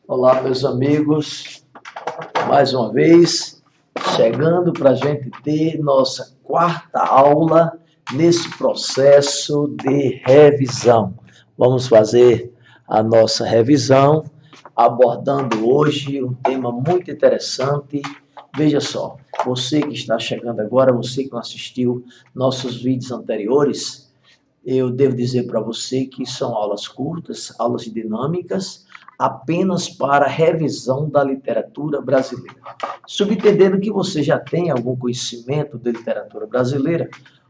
Olá, meus amigos, mais uma vez, chegando para a gente ter nossa quarta aula nesse processo de revisão. Vamos fazer a nossa revisão, abordando hoje um tema muito interessante. Veja só, você que está chegando agora, você que não assistiu nossos vídeos anteriores, eu devo dizer para você que são aulas curtas, aulas dinâmicas, apenas para revisão da literatura brasileira. Subentendendo que você já tem algum conhecimento de literatura brasileira,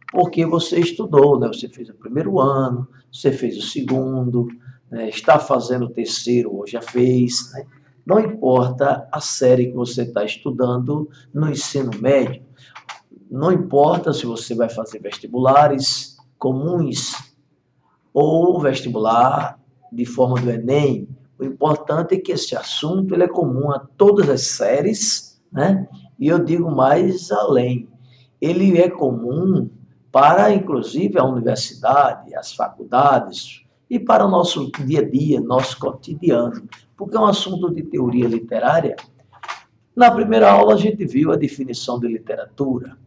porque você estudou, né? Você fez o primeiro ano, você fez o segundo, né? Está fazendo o terceiro ou já fez, né? Não importa a série que você está estudando no ensino médio, não importa se você vai fazer vestibulares comuns ou vestibular de forma do Enem. O importante é que esse assunto ele é comum a todas as séries, né? E eu digo mais além. Ele é comum para, inclusive, a universidade, as faculdades e para o nosso dia a dia, nosso cotidiano, porque é um assunto de teoria literária. Na primeira aula, a gente viu a definição de literatura,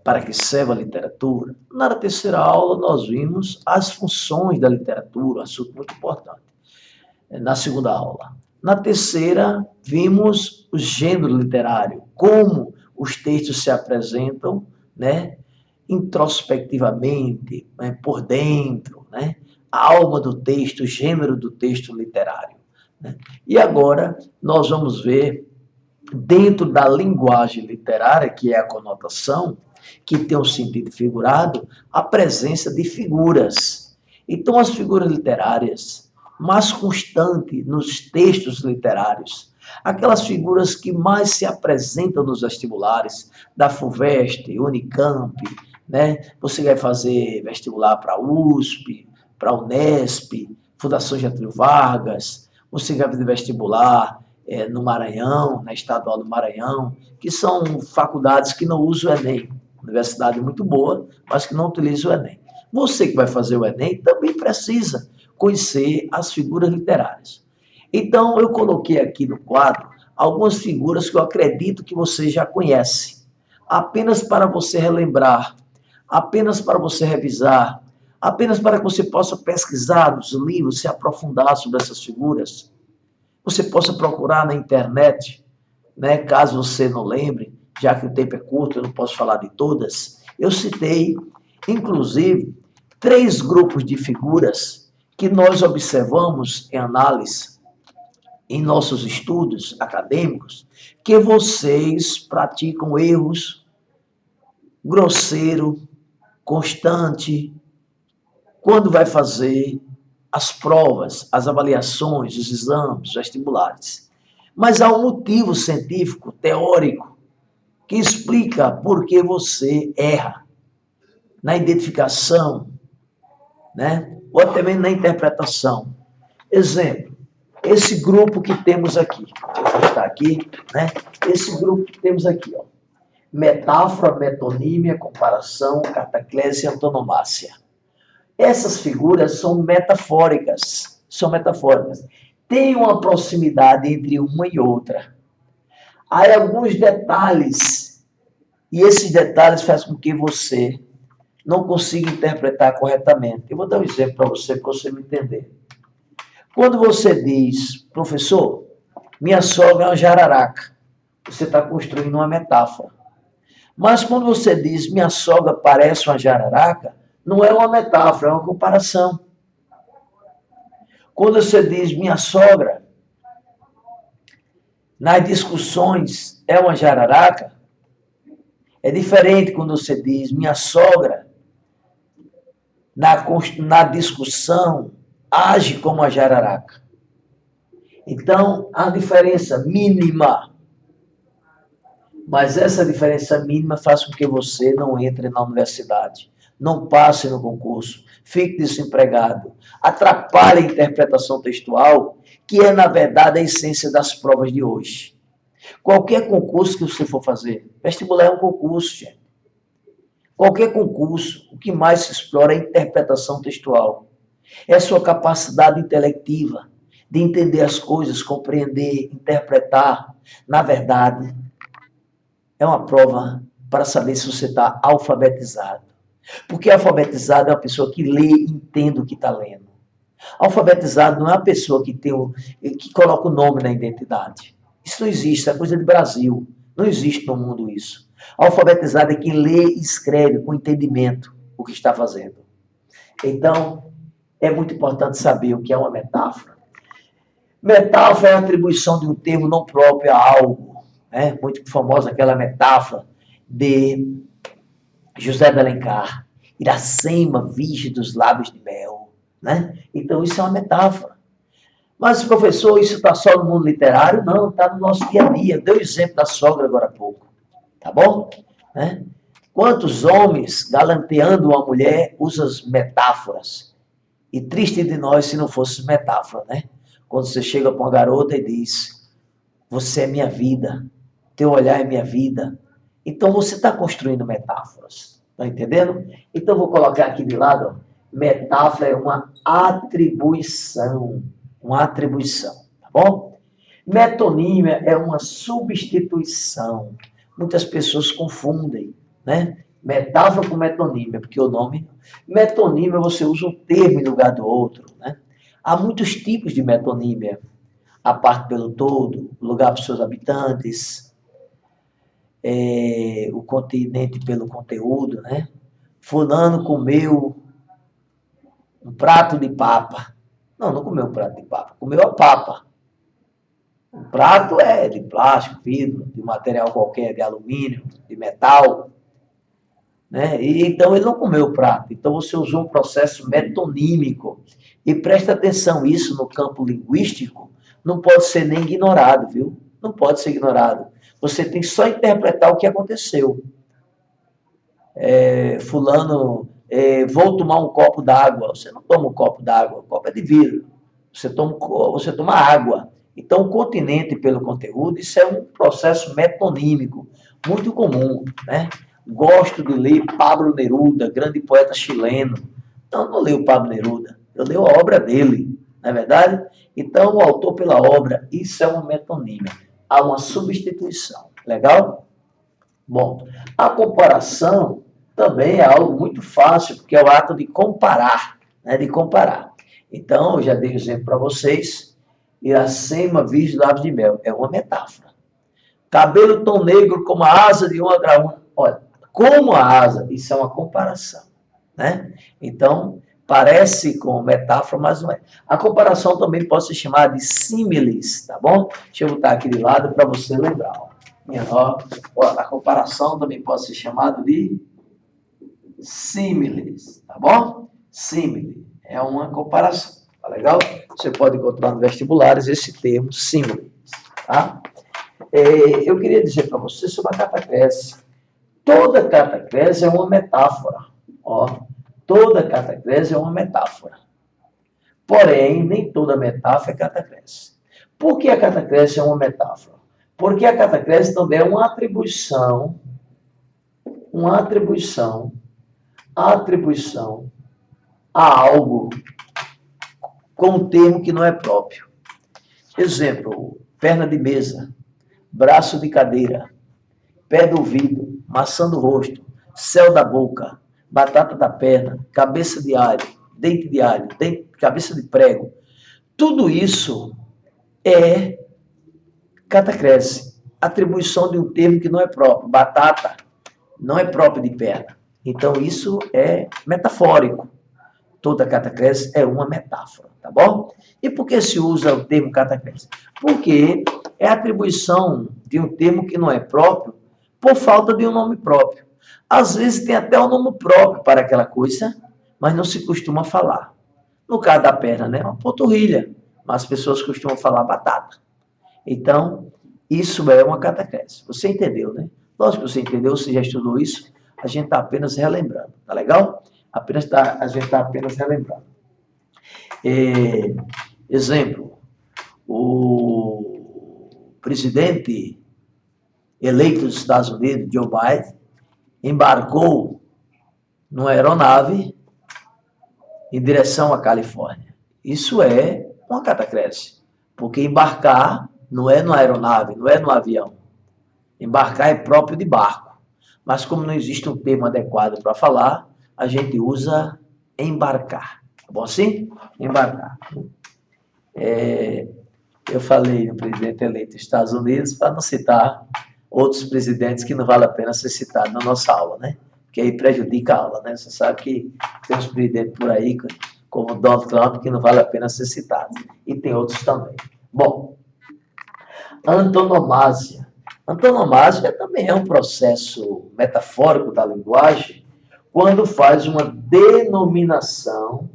para que serve a literatura. Na terceira aula, nós vimos as funções da literatura, um assunto muito importante. Na segunda aula. Na terceira, vimos o gênero literário, como os textos se apresentam, né, introspectivamente, né, por dentro, né, a alma do texto, o gênero do texto literário. Né? E agora nós vamos ver, dentro da linguagem literária, que é a conotação, que tem um sentido figurado, a presença de figuras. Então, as figuras literárias mais constantes nos textos literários, aquelas figuras que mais se apresentam nos vestibulares, da FUVEST, Unicamp, né? Você vai fazer vestibular para a USP, para a Unesp, Fundação Getúlio Vargas, você vai fazer vestibular no Maranhão, na Estadual do Maranhão, que são faculdades que não usam o Enem. Universidade muito boa, mas que não utiliza o Enem. Você que vai fazer o Enem também precisa conhecer as figuras literárias. Então, eu coloquei aqui no quadro algumas figuras que eu acredito que você já conhece. Apenas para você relembrar, apenas para você revisar, apenas para que você possa pesquisar nos livros, se aprofundar sobre essas figuras. Você possa procurar na internet, né, caso você não lembre, já que o tempo é curto, eu não posso falar de todas. Eu citei, inclusive, 3 grupos de figuras que nós observamos em análise, em nossos estudos acadêmicos, que vocês praticam erros grosseiro, constante, quando vai fazer as provas, as avaliações, os exames, os vestibulares. Mas há um motivo científico, teórico, que explica por que você erra na identificação, né? Ou até mesmo na interpretação. Exemplo, esse grupo que temos aqui, deixa eu ajustar aqui, né? Esse grupo que temos aqui, ó. Metáfora, metonímia, comparação, cataclese e antonomásia. Essas figuras são metafóricas, Tem uma proximidade entre uma e outra. Há alguns detalhes, e esses detalhes fazem com que você não consiga interpretar corretamente. Eu vou dar um exemplo para você me entender. Quando você diz, professor, minha sogra é uma jararaca, você está construindo uma metáfora. Mas quando você diz, minha sogra parece uma jararaca, não é uma metáfora, é uma comparação. Quando você diz, minha sogra, nas discussões é uma jararaca, é diferente quando você diz, minha sogra, na discussão, age como uma jararaca. Então, há diferença mínima. Mas essa diferença mínima faz com que você não entre na universidade, não passe no concurso, fique desempregado, atrapalhe a interpretação textual, que é, na verdade, a essência das provas de hoje. Qualquer concurso que você for fazer, vestibular é um concurso, gente. Qualquer concurso, o que mais se explora é a interpretação textual. É a sua capacidade intelectiva de entender as coisas, compreender, interpretar. Na verdade, é uma prova para saber se você está alfabetizado. Porque alfabetizado é uma pessoa que lê e entende o que está lendo. Alfabetizado não é uma pessoa que coloca o nome na identidade. Isso não existe, é coisa de Brasil. Não existe no mundo isso. Alfabetizado é quem lê e escreve com entendimento o que está fazendo. Então, é muito importante saber o que é uma metáfora. Metáfora é a atribuição de um termo não próprio a algo. Né? Muito famosa aquela metáfora de José de Alencar. Iracema, virgem dos lábios de mel. Né? Então, isso é uma metáfora. Mas, professor, isso está só no mundo literário? Não, está no nosso dia a dia. Deu o exemplo da sogra agora há pouco. Tá bom? Né? Quantos homens, galanteando uma mulher, usam metáforas? E triste de nós se não fosse metáfora, né? Quando você chega para uma garota e diz, você é minha vida, teu olhar é minha vida. Então você está construindo metáforas. Está entendendo? Então vou colocar aqui de lado, ó. Metáfora é uma atribuição. Uma atribuição, tá bom? Metonímia é uma substituição. Muitas pessoas confundem, né? Metáfora com metonímia, porque o nome... Metonímia, você usa um termo em lugar do outro, né? Há muitos tipos de metonímia. A parte pelo todo, o lugar para os seus habitantes, o continente pelo conteúdo, né? Fulano comeu um prato de papa. Não, não comeu um prato de papa, comeu a papa. O prato é de plástico, vidro, de material qualquer, de alumínio, de metal. Né? E, então ele não comeu o prato. Então você usou um processo metonímico. E presta atenção, isso no campo linguístico não pode ser nem ignorado, viu? Não pode ser ignorado. Você tem que só interpretar o que aconteceu. Fulano, vou tomar um copo d'água. Você não toma um copo d'água, o copo é de vidro. Você toma água. Então, o continente pelo conteúdo, isso é um processo metonímico, muito comum, né? Gosto de ler Pablo Neruda, grande poeta chileno. Então, não leio Pablo Neruda, eu leio a obra dele, não é verdade? Então, o autor pela obra, isso é uma metonímia. Há uma substituição. Legal? Bom, a comparação também é algo muito fácil, porque é o ato de comparar, né? De comparar. Então, eu já dei um exemplo para vocês. Iracema, virgem dos lábios de mel. É uma metáfora. Cabelo tão negro como a asa de uma graúna. Olha, como a asa, isso é uma comparação. Né? Então, parece com metáfora, mas não é. A comparação também pode ser chamada de símiles, tá bom? Deixa eu botar aqui de lado para você lembrar. A comparação também pode ser chamada de símiles, tá bom? Símile é uma comparação. Tá legal? Você pode encontrar no vestibulares esse termo símile. Tá? Eu queria dizer para você sobre a catacrese. Toda catacrese é uma metáfora. Ó, toda catacrese é uma metáfora. Porém, nem toda metáfora é catacrese. Por que a catacrese é uma metáfora? Porque a catacrese também é uma atribuição a algo com um termo que não é próprio. Exemplo, perna de mesa, braço de cadeira, pé do ouvido, maçã do rosto, céu da boca, batata da perna, cabeça de alho, cabeça de prego. Tudo isso é catacrese, atribuição de um termo que não é próprio. Batata não é próprio de perna. Então, isso é metafórico. Toda catacrese é uma metáfora, tá bom? E por que se usa o termo catacrese? Porque é a atribuição de um termo que não é próprio por falta de um nome próprio. Às vezes tem até um nome próprio para aquela coisa, mas não se costuma falar. No caso da perna, né? Uma panturrilha, mas as pessoas costumam falar batata. Então, isso é uma catacrese. Você entendeu, né? Lógico que você entendeu, você já estudou isso, a gente está apenas relembrando, tá legal? A gente está apenas relembrando. Exemplo, o presidente eleito dos Estados Unidos, Joe Biden, embarcou numa aeronave em direção à Califórnia. Isso é uma catacrese. Porque embarcar não é numa aeronave, não é no avião. Embarcar é próprio de barco. Mas como não existe um termo adequado para falar, a gente usa embarcar. Tá bom assim? Embarcar. Eu falei no presidente eleito dos Estados Unidos para não citar outros presidentes que não vale a pena ser citado na nossa aula, né? Porque aí prejudica a aula, né? Você sabe que tem uns presidentes por aí, como Donald Trump, que não vale a pena ser citado. E tem outros também. Bom, antonomásia. Antonomásia também é um processo metafórico da linguagem, quando faz uma denominação,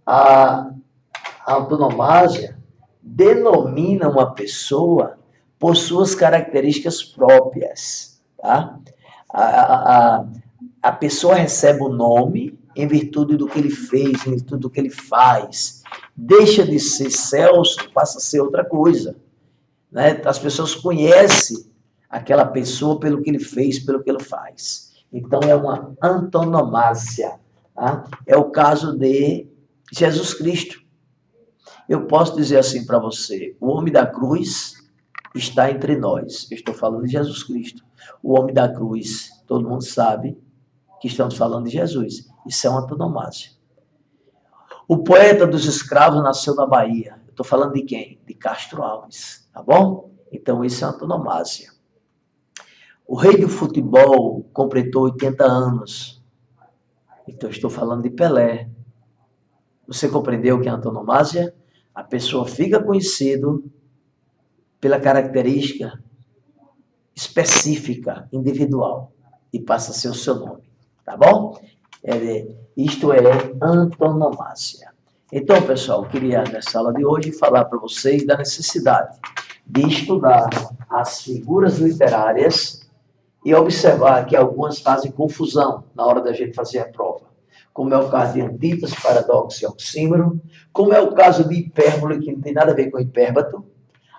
a antonomásia denomina uma pessoa por suas características próprias, tá? A pessoa recebe o nome em virtude do que ele fez, em virtude do que ele faz. Deixa de ser Celso, passa a ser outra coisa, né? As pessoas conhecem aquela pessoa pelo que ele fez, pelo que ele faz. Então, é uma antonomásia. Tá? É o caso de Jesus Cristo. Eu posso dizer assim para você, o homem da cruz está entre nós. Eu estou falando de Jesus Cristo. O homem da cruz, todo mundo sabe que estamos falando de Jesus. Isso é uma antonomásia. O poeta dos escravos nasceu na Bahia. Eu estou falando de quem? De Castro Alves. Tá bom? Então, isso é uma antonomásia. O rei do futebol completou 80 anos. Então, eu estou falando de Pelé. Você compreendeu o que é antonomásia? A pessoa fica conhecido pela característica específica, individual, e passa a ser o seu nome. Tá bom? Isto é antonomásia. Então, pessoal, eu queria, nessa aula de hoje, falar para vocês da necessidade de estudar as figuras literárias e observar que algumas fazem confusão na hora da gente fazer a prova. Como é o caso de antíteses, paradoxo e oxímoro, como é o caso de hipérbole, que não tem nada a ver com hipérbato.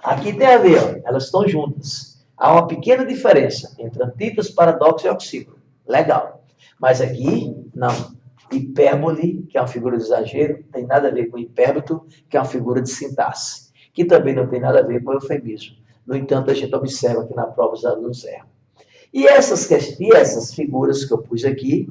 Aqui tem a ver, ó, elas estão juntas. Há uma pequena diferença entre antíteses, paradoxo e oxímoro. Legal. Mas aqui, não. Hipérbole, que é uma figura de exagero, tem nada a ver com hipérbato, que é uma figura de sintaxe, que também não tem nada a ver com eufemismo. No entanto, a gente observa que na prova os alunos erram. E essas figuras que eu pus aqui,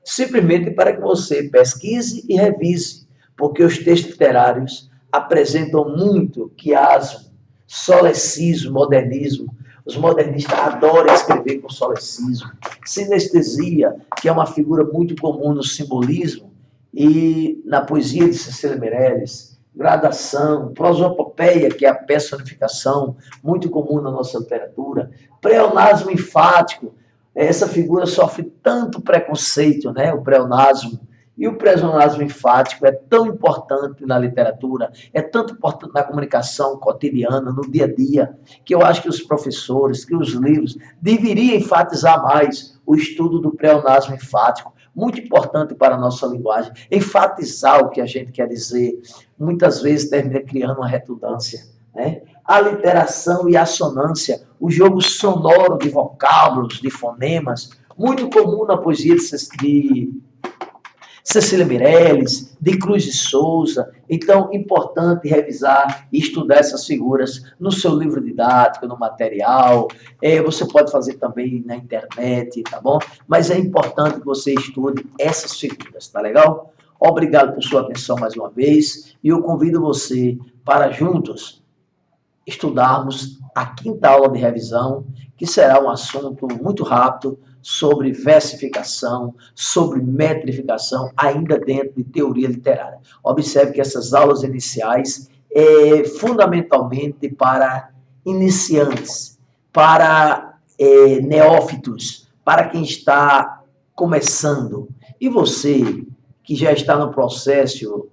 simplesmente para que você pesquise e revise, porque os textos literários apresentam muito quiasmo, solecismo, modernismo. Os modernistas adoram escrever com solecismo. Sinestesia, que é uma figura muito comum no simbolismo e na poesia de Cecília Meirelles. Gradação, prosopopeia, que é a personificação, muito comum na nossa literatura. Pleonasmo enfático, essa figura sofre tanto preconceito, né? O pleonasmo. E o pleonasmo enfático é tão importante na literatura, é tanto importante na comunicação cotidiana, no dia a dia, que eu acho que os professores, que os livros, deveriam enfatizar mais o estudo do pleonasmo enfático. Muito importante para a nossa linguagem. Enfatizar o que a gente quer dizer. Muitas vezes termina criando uma redundância, né? A literação e a assonância, o jogo sonoro de vocábulos, de fonemas, muito comum na poesia de Cecília Meirelles, de Cruz de Souza. Então, importante revisar e estudar essas figuras no seu livro didático, no material. Você pode fazer também na internet, tá bom? Mas é importante que você estude essas figuras, tá legal? Obrigado por sua atenção mais uma vez e eu convido você para juntos estudarmos a quinta aula de revisão, que será um assunto muito rápido sobre versificação, sobre metrificação, ainda dentro de teoria literária. Observe que essas aulas iniciais é fundamentalmente para iniciantes, para neófitos, para quem está começando. E você, que já está no processo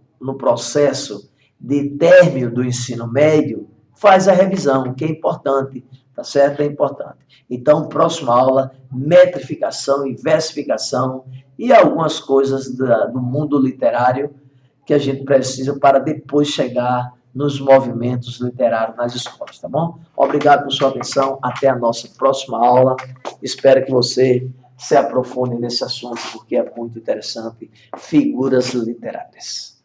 de término do ensino médio, faz a revisão, que é importante, tá certo? É importante. Então, próxima aula, metrificação e versificação e algumas coisas do mundo literário que a gente precisa para depois chegar nos movimentos literários nas escolas, tá bom? Obrigado por sua atenção, até a nossa próxima aula. Espero que você se aprofunde nesse assunto, porque é muito interessante. Figuras literárias.